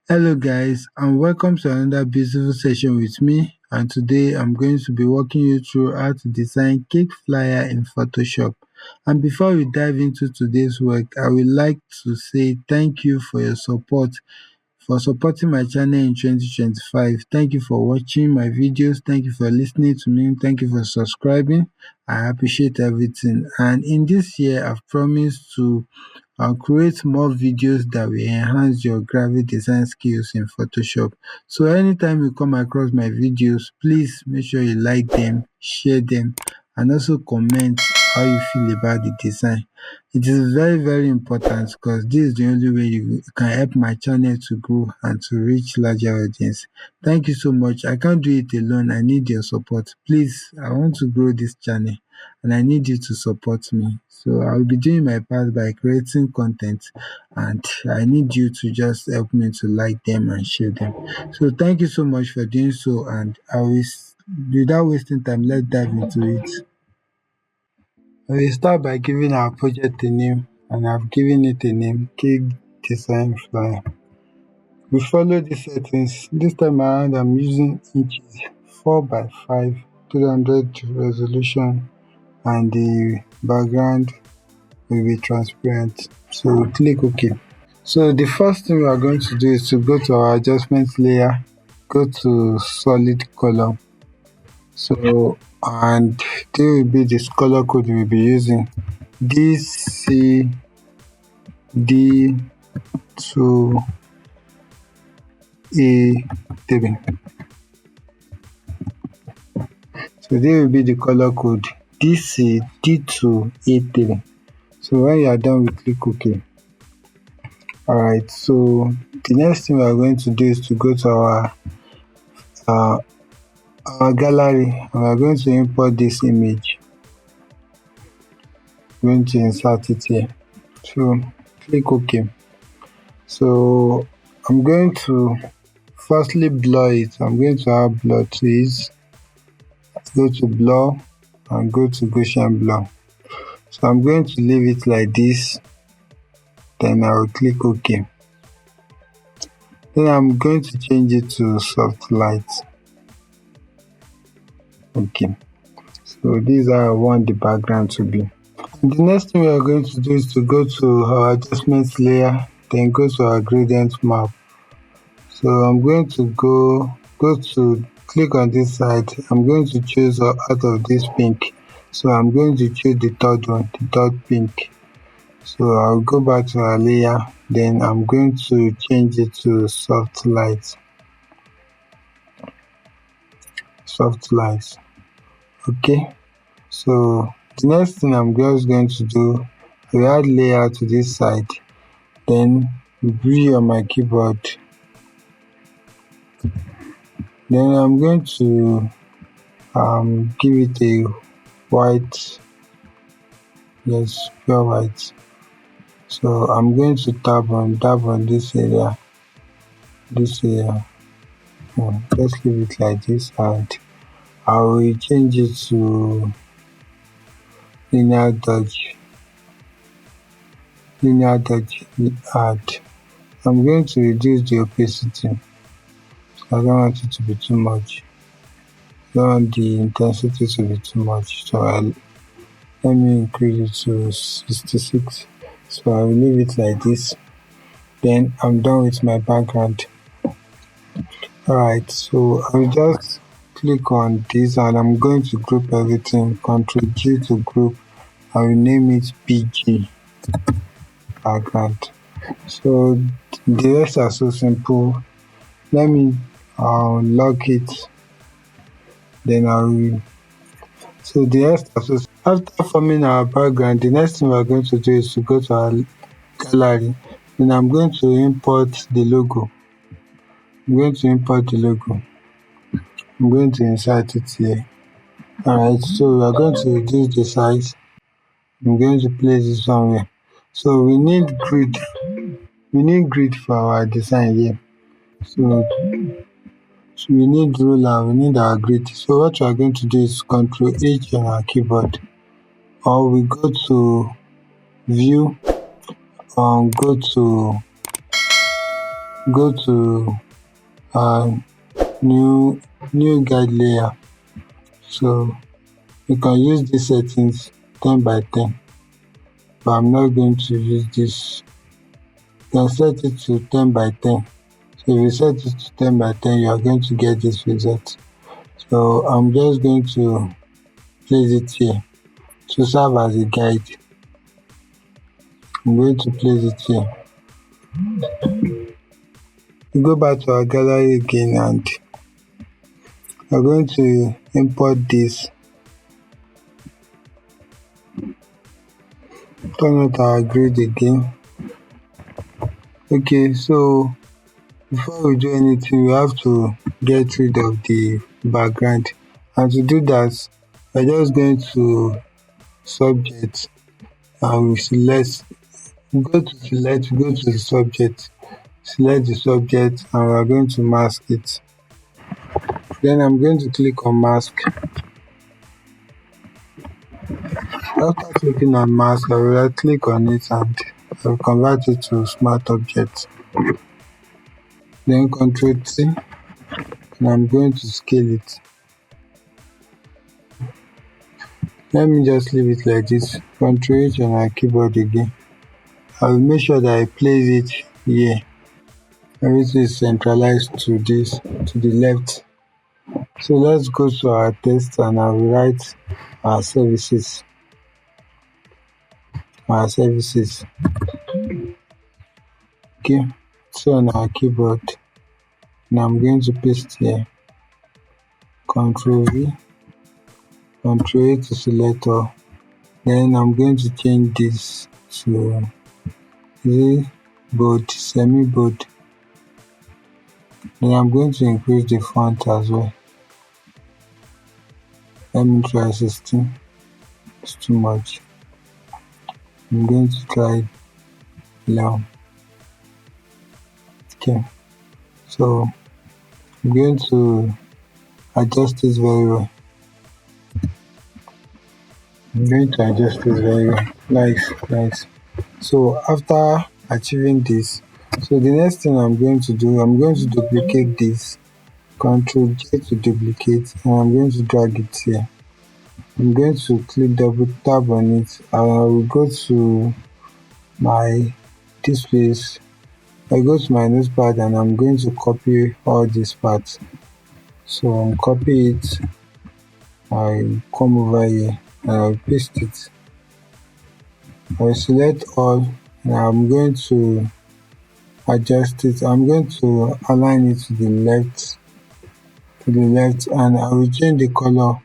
Hello guys and welcome to another beautiful session with me, and today I'm going to be walking you through how to design cake flyer in Photoshop. And before we dive into today's work, I would like to say thank you for your support, for supporting my channel in 2025. Thank you for watching my videos, thank you for listening to me, thank you for subscribing. I appreciate everything, and in this year I've promised to and create more videos that will enhance your graphic design skills in Photoshop. So anytime you come across my videos, please make sure you like them, share them, and also comment how you feel about the design. It is very important because this is the only way you can help my channel to grow and to reach larger audience. Thank you so much. I can't do it alone. I need your support. Please, I want to grow this channel and I need you to support me. So I will be doing my part by creating content, and I need you to just help me to like them and share them. So thank you so much for doing so, and without wasting time, let's dive into it. I will start by giving our project a name, and I've given it a name, Cake Design Flyer. We follow the settings. This time around I'm using inches 4 by 5 300 resolution, and the background will be transparent. So click OK. So the first thing we are going to do is to go to our adjustment layer, go to solid color. So, and there will be this color code we will be using, DCD2A3. So there will be the color code DCD2A3. So when you are done, we click OK. Alright, so the next thing we are going to do is to go to our gallery, and we are going to import this image. I'm going to insert it here. So click OK. So I'm going to firstly blur it. I'm going to add blur trees. Go to blur and go to Gaussian blur. So I'm going to leave it like this. Then I will click OK. Then I'm going to change it to soft light. Okay. So these are I want the background to be. The next thing we are going to do is to go to our adjustments layer, then go to our gradient map. So I'm going to go to click on this side. I'm going to choose out of this pink. So I'm going to choose the third one, the third pink. So I'll go back to our layer, then I'm going to change it to soft light. Okay. So the next thing I'm just going to do, I add layer to this side, then V on my keyboard. Then I'm going to give it a white, yes, pure white. So I'm going to tap on this area. Let's leave it like this, and I will change it to linear dodge add. I'm going to reduce the opacity. I don't want it to be too much. I don't want the intensity to be too much. So let me increase it to 66. So I will leave it like this. Then I'm done with my background. Alright, so I will just click on this, and I'm going to group everything. Ctrl G to group. I will name it PG background. So the rest are so simple. Let me lock it. Then I will. So the rest are so simple. After forming our background, the next thing we are going to do is to go to our gallery. Then I'm going to import the logo. I'm going to insert it here. Alright, so we are going to reduce the size. I'm going to place it somewhere. So we need grid. For our design here. So we need ruler, we need our grid. So what we are going to do is Ctrl H on our keyboard, or we go to view, go to go to uh, new guide layer. So you can use these settings 10 by 10, but I'm not going to use this. You can set it to 10 by 10. So if you set it to 10 by 10, you are going to get this result. So I'm just going to place it here to serve as a guide. I'm going to place it here. We go back to our gallery again and we're going to import this. Turn on our grid again. Okay, so before we do anything, we have to get rid of the background. And to do that, we're just going to subject and we select, go to the subject, select the subject and we're going to mask it. Then I'm going to click on mask. After clicking on mask, I will right click on it and I will convert it to smart object. Then Ctrl T and I'm going to scale it. Let me just leave it like this. Ctrl H on our keyboard again. I will make sure that I place it here. Everything is centralized to this, to the left. So let's go to our text and I will write our services. Okay, so on our keyboard, now I'm going to paste here. Ctrl V, Ctrl A to select all. Then I'm going to change this to bold, semi bold. Then I'm going to increase the font as well. Let me try 16. It's too much. I'm going to try 11. Okay, so I'm going to adjust this very well. Nice. So after achieving this, so the next thing I'm going to do, I'm going to duplicate this. Ctrl J to duplicate, and I'm going to drag it here. I'm going to click double tap on it and I will go to this place. I go to my notepad and I'm going to copy all these parts. So I'll copy it, I come over here and I'll paste it. I'll select all and I'm going to adjust it. I'm going to align it to the left and I will change the color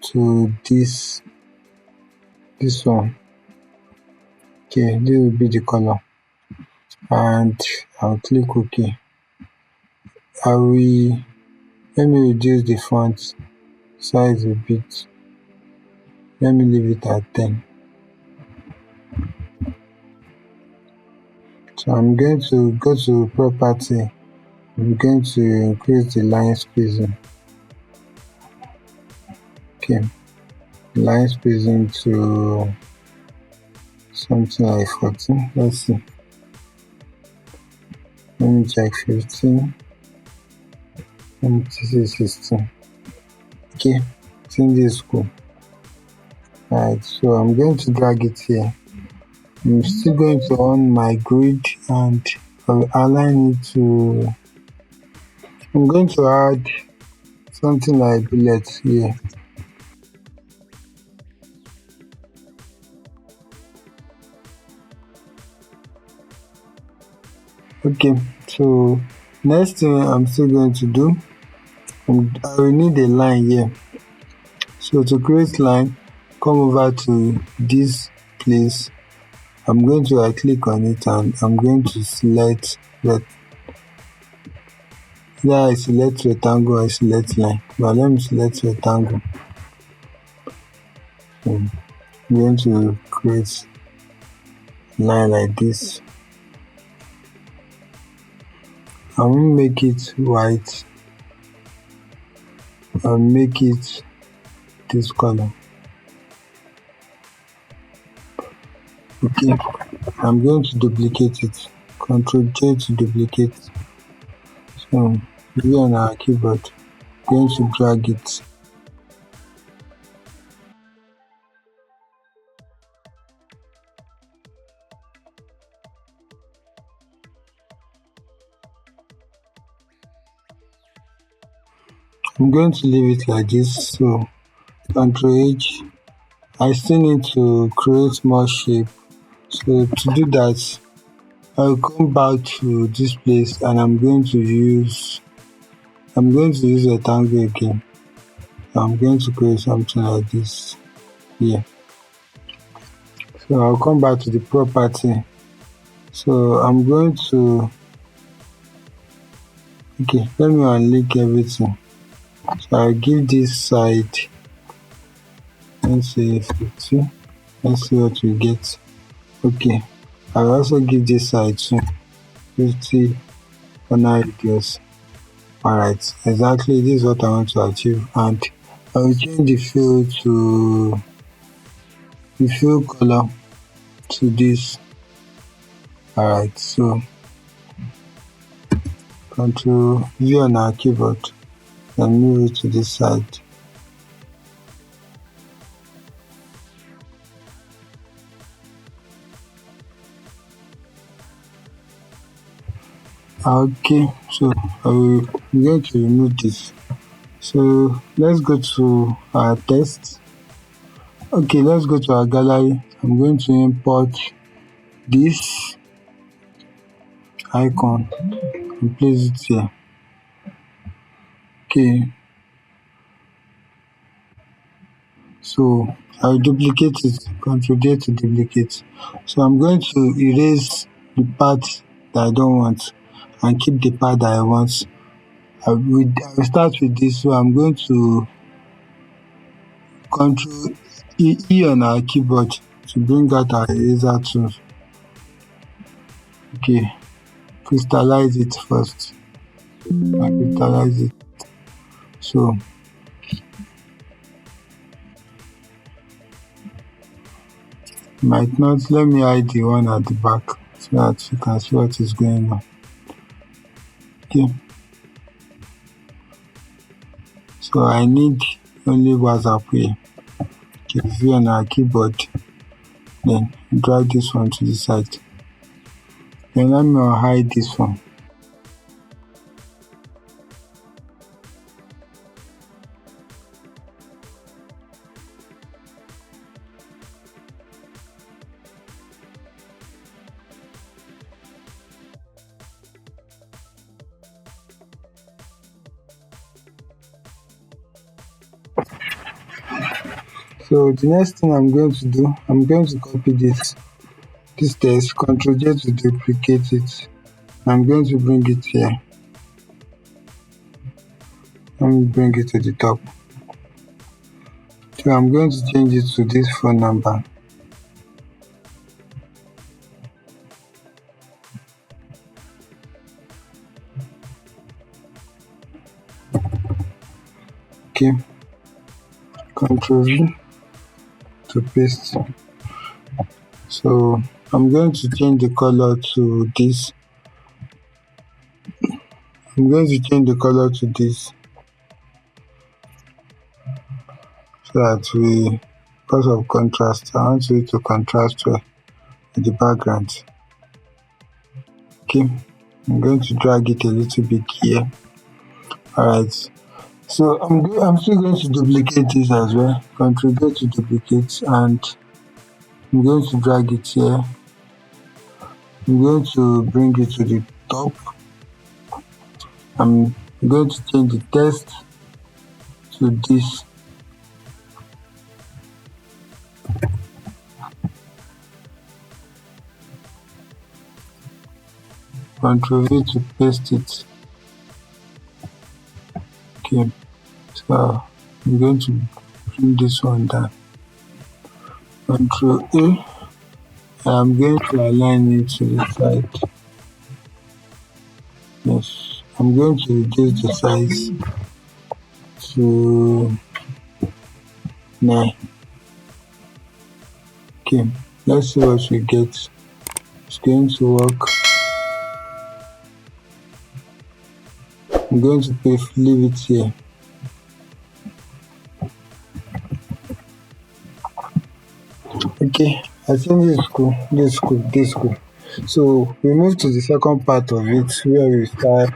to this one. Okay, this will be the color and I'll click OK. Let me reduce the font size a bit. Let me leave it at 10. So I'm going to go to property. I'm going to increase the line spacing. Okay, line spacing to something like 14. Let's see. Let me check 15. Let me see 16. Okay, I think this is cool. Alright, so I'm going to drag it here. I'm still going to on my grid and I'll align it to. I'm going to add something like bullets here. Okay, so next thing I'm still going to do, I will need a line here. So to create line, come over to this place. I'm going to click on it and I'm going to select I select rectangle, I select line. But let me select rectangle. I'm going to create line like this. I will make it white. I'll make it this color. Okay, I'm going to duplicate it. Ctrl J to duplicate. So here on our keyboard, going to drag it. I'm going to leave it like this. So Ctrl H. I still need to create more shape. So to do that, I'll come back to this place and I'm going to use a rectangle again. I'm going to create something like this here. So I'll come back to the property. So I'm going to let me unlink everything. So I'll give this side, let's say 50. Let's see what we get. Okay, I'll also give this side too 50 corner radius. Alright, exactly this is what I want to achieve, and I will change the fill to the fill color to this. Alright, so Control V on our keyboard and move it to this side. Okay, so I'm going to remove this. So let's go to our text. Okay, let's go to our gallery. I'm going to import this icon and place it here. Okay, so I'll duplicate it, Ctrl J to duplicate. So I'm going to erase the part that I don't want and keep the part that I want. I will start with this, so I'm going to Ctrl E on our keyboard to bring out our eraser tool. Okay, crystallize it first. I crystallize it. So might not, let me hide the one at the back so that you can see what is going on. Okay, so I need only WhatsApp here. Okay, V on our keyboard, then drag this one to the side. Then let me hide this one. So the next thing I'm going to do, I'm going to copy this text, Ctrl J to duplicate it. I'm going to bring it here. Let me bring it to the top. So I'm going to change it to this phone number. Okay, Ctrl V to paste. So I'm going to change the color to this. I'm going to change the color to this so that we, because of contrast, I want it to contrast well with the background. Okay, I'm going to drag it a little bit here. Alright, so I'm still going to duplicate this as well. Ctrl J to duplicate, and I'm going to drag it here. I'm going to bring it to the top. I'm going to change the text to this. Ctrl V to paste it. Okay, so I'm going to bring this one down. Ctrl A. I'm going to align it to the side. Yes, I'm going to reduce the size to 9. Okay, let's see what we get. It's going to work. I'm going to leave it here. Okay, I think this is cool. This is cool. This is cool. So we move to the second part of it where we start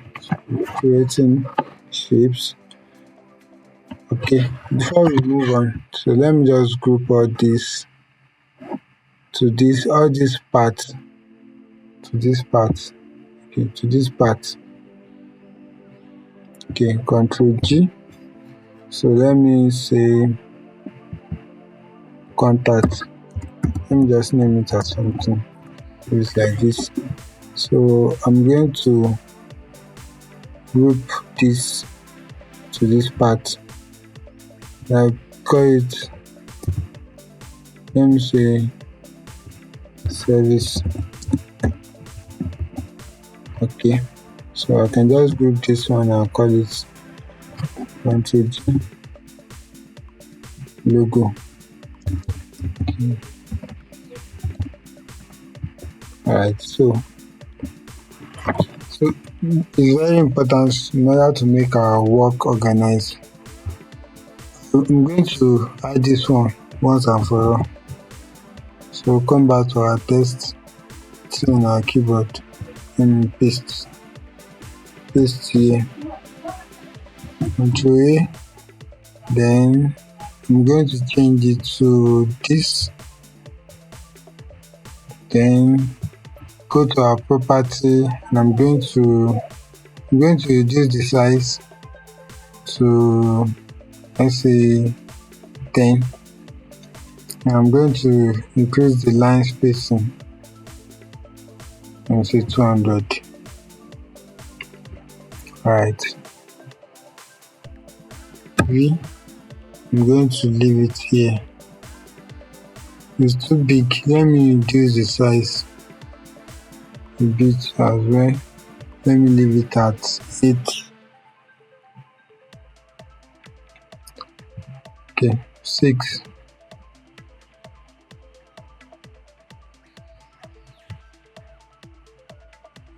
creating shapes. Okay, before we move on, so let me just group all this to this, all this part to this part. Okay, to this part. Okay, Control G. So let me say contact. Let me just name it as something. It's like this. So I'm going to group this to this part. I call it, let me say service. Okay, so I can just group this one and call it Control G logo. Okay. Alright, so it's very important in order to make our work organized. So I'm going to add this one once and for all. So come back to our text on our keyboard and paste here. Control A. Then I'm going to change it to this. Then go to our property and I'm going to reduce the size to, let's say, 10. And I'm going to increase the line spacing and say 200. Alright. I'm going to leave it here. It's too big. Let me reduce the size a bit as well. Let me leave it at 8. Okay, 6.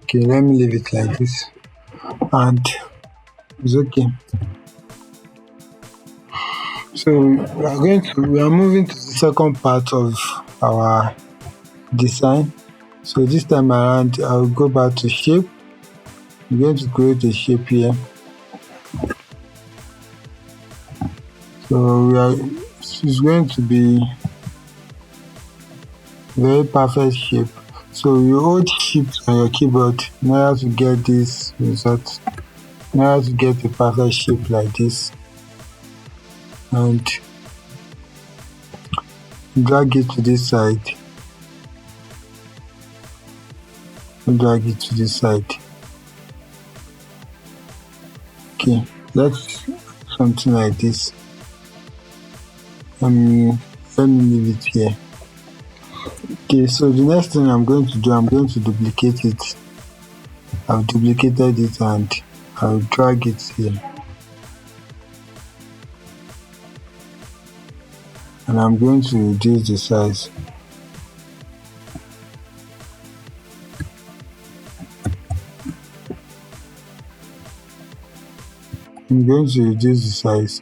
Okay, let me leave it like this. And it's okay. So we are moving to the second part of our design. So this time around I'll go back to shape. I'm going to create a shape here. So it's going to be very perfect shape. So you hold shift on your keyboard in order to get this result, in order to get a perfect shape like this, and drag it to this side. Drag it to this side. Okay, let's something like this. Let me leave it here. Okay, so the next thing I'm going to do, I'm going to duplicate it. I've duplicated it and I'll drag it here. And I'm going to reduce the size. I'm going to reduce the size.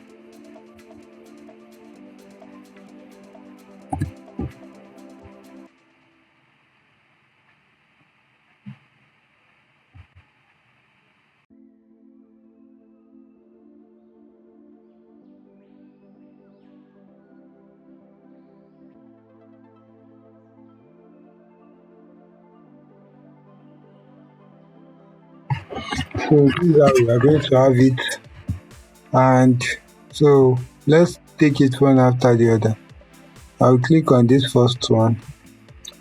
So this is how we are going to have it. And so let's take it one after the other. I'll click on this first one.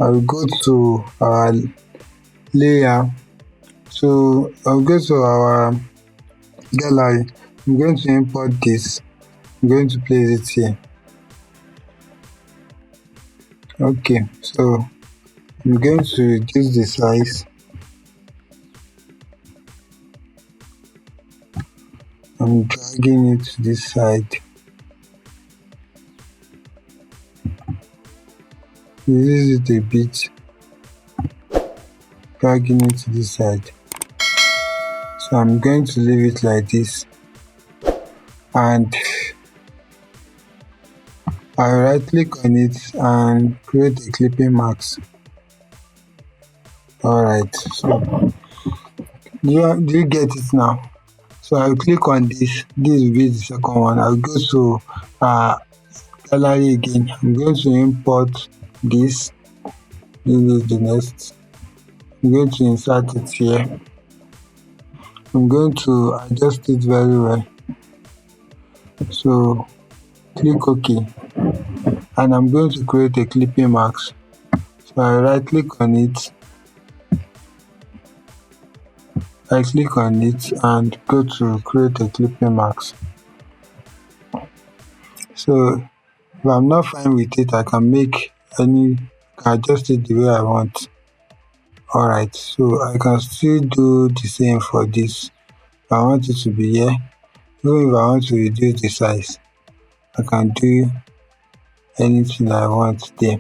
I'll go to our layer. So I'll go to our gallery. I'm going to import this. I'm going to place it here. Okay, so I'm going to reduce the size. I'm dragging it to this side. Reduce it a bit. Dragging it to this side. So I'm going to leave it like this, and I'll right click on it and create a clipping mask. Alright, so do you get it now? So I'll click on this. This will be the second one. I'll go to gallery again. I'm going to import this. This is the next. I'm going to insert it here. I'm going to adjust it very well. So click OK, and I'm going to create a clipping mask. So I right click on it. I click on it and go to create a clipping mask. So if I'm not fine with it, I can adjust it the way I want. Alright, so I can still do the same for this. If I want it to be here, even if I want to reduce the size, I can do anything I want there.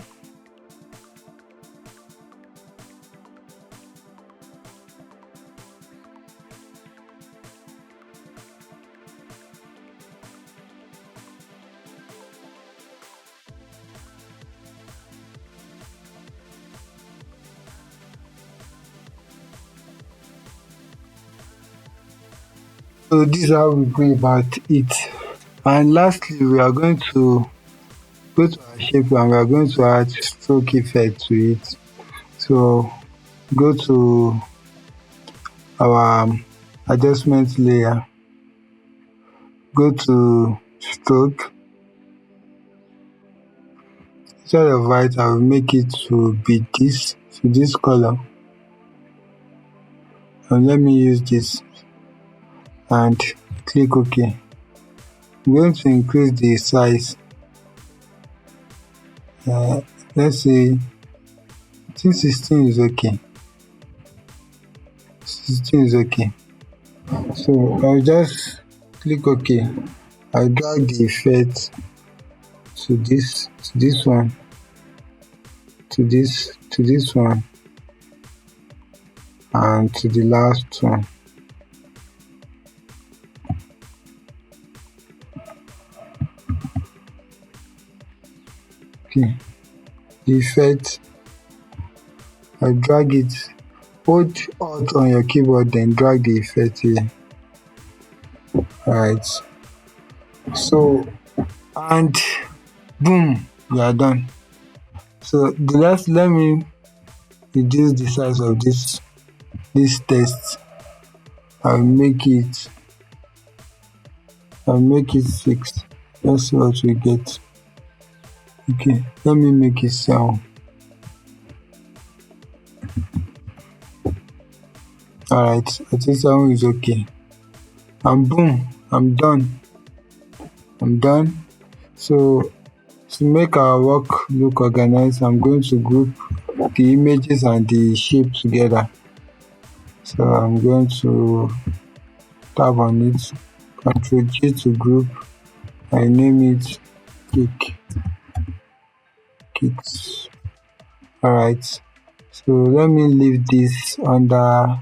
So this is how we go about it. And lastly, we are going to go to our shape and we are going to add stroke effect to it. So go to our adjustment layer, go to stroke. Instead of white, I will make it to be this color, and let me use this and click OK. I'm going to increase the size. Let's say 16 is okay. 16 is okay. So I'll just click OK. I'll drag the effect to this one, to this one, and to the last one. Okay, the effect, I drag it, hold Alt on your keyboard, then drag the effect here. Alright, so, and boom, we are done. So let me reduce the size of this text. I'll make it 6. Let's see what we get. Okay, let me make it 7. Alright, I think 7 is okay. And boom, I'm done. So to make our work look organized, I'm going to group the images and the shape together. So I'm going to tab on it, Ctrl G to group. I name it kicks. Alright, so let me leave this under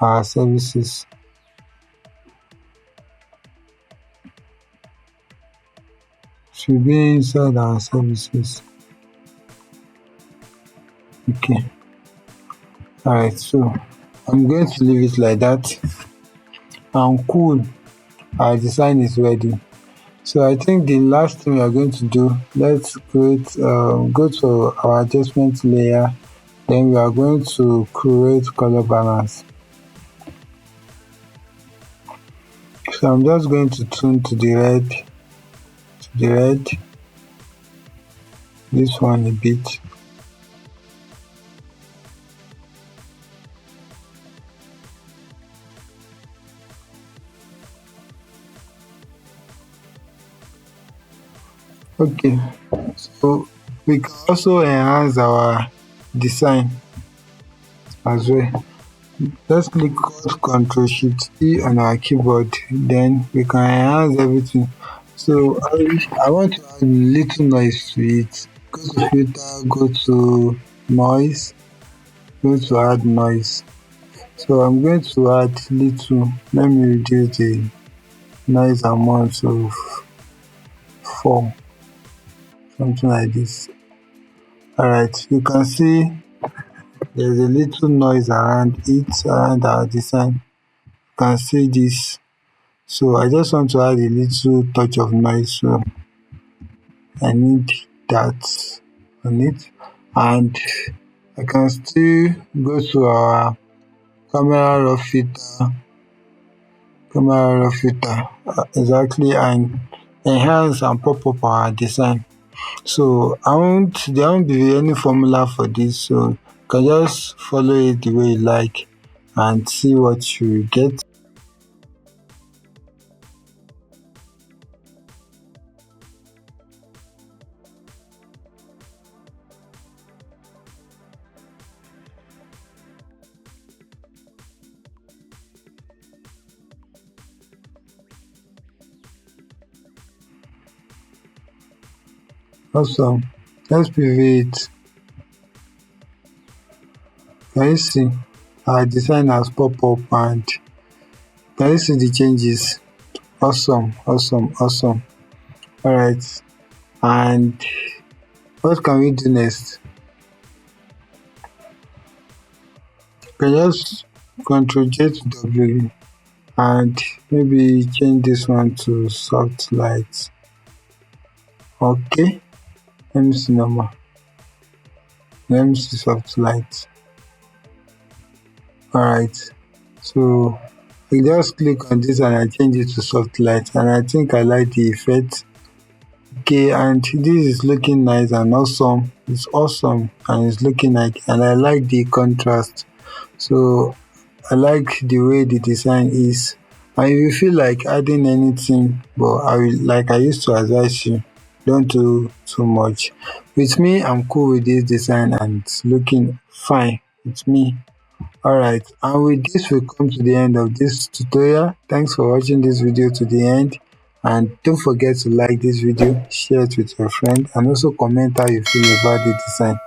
our services. Should be inside our services. Okay. Alright, so I'm going to leave it like that. And cool, our design is ready. So I think the last thing we are going to do, let's create, go to our adjustment layer, then we are going to create color balance. So I'm just going to tune to the red, this one a bit. Okay, so we can also enhance our design as well. Let's click Ctrl Shift E on our keyboard, then we can enhance everything. So I want to add little noise to it. Go to filter, go to noise, go to add noise. So I'm going to add little. Let me reduce the noise amount to 4, something like this. Alright, you can see there's a little noise around it, around our design. You can see this. So I just want to add a little touch of noise. So I need that on it. And I can still go to our camera raw filter, exactly, and enhance and pop up our design. So there won't be any formula for this, so you can just follow it the way you like and see what you get. Awesome. Let's preview it. Can you see our design has pop up, and can you see the changes? Awesome, awesome, awesome. Alright, and what can we do next? You can just Ctrl J to W and maybe change this one to soft light. Okay, let me see normal. Let me see soft light. Alright, so I just click on this and I change it to soft light, and I think I like the effect. Okay, and this is looking nice and awesome. It's awesome and it's looking like, and I like the contrast. So I like the way the design is. And if you feel like adding anything, but I used to advise you, don't do too much. With me, I'm cool with this design and it's looking fine with me. Alright, and with this we come to the end of this tutorial. Thanks for watching this video to the end, and don't forget to like this video, share it with your friend, and also comment how you feel about the design.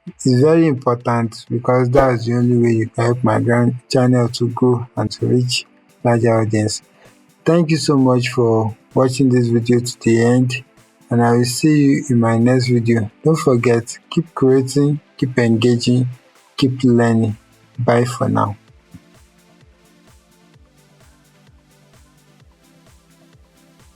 It's very important because that's the only way you can help my channel to grow and to reach larger audience. Thank you so much for watching this video to the end, and I will see you in my next video. Don't forget, keep creating, keep engaging, keep learning. Bye for now.